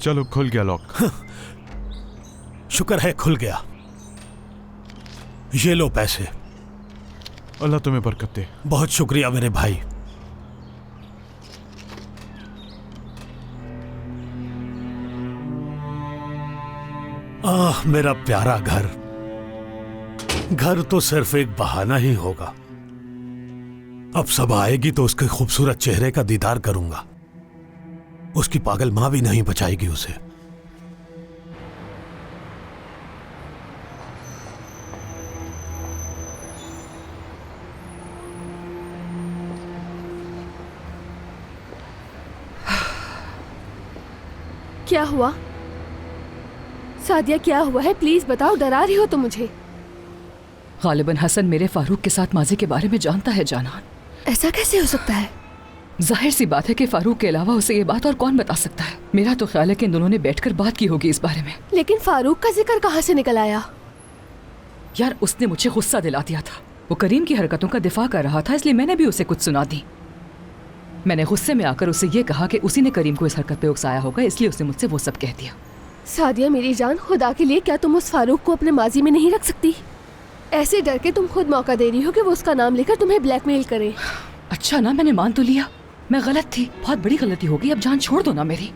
चलो खुल गया लॉक। शुक्र है खुल गया। ये लो पैसे। अल्लाह तुम्हें बरकत दे। बहुत शुक्रिया मेरे भाई। मेरा प्यारा घर। घर तो सिर्फ एक बहाना ही होगा। अब सब आएगी तो उसके खूबसूरत चेहरे का दीदार करूंगा। उसकी पागल मां भी नहीं बचाएगी उसे। क्या हुआ सादिया, क्या हुआ है? प्लीज बताओ, डरा रही हो तुम मुझे। गालिबन हसन मेरे फारूक के साथ माजी के बारे में जानता है जानान। ऐसा कैसे हो सकता है? जाहिर सी बात है कि फारूक के अलावा उसे ये बात और कौन बता सकता है। मेरा तो ख्याल है कि इन दोनों ने बैठकर बात की होगी इस बारे में। लेकिन फारूक का जिक्र कहाँ से निकल आया? यार उसने मुझे गुस्सा दिला दिया था। वो करीम की हरकतों का दिफा कर रहा था, इसलिए मैंने भी उसे कुछ सुना दी। मैंने गुस्से में आकर उसे ये कहा कि उसी ने करीम को इस हरकत पे उकसाया होगा, इसलिए उसने मुझसे वो सब कह दिया। सादिया मेरी जान, खुदा के लिए क्या तुम उस फारूक को अपने माजी में नहीं रख सकती? ऐसे डर के तुम खुद मौका दे रही हो कि वो उसका नाम लेकर तुम्हें ब्लैकमेल करे। अच्छा ना, मैंने मान तो लिया, मैं गलत थी, बहुत बड़ी गलती हो गई। अब जान छोड़ दो ना मेरी।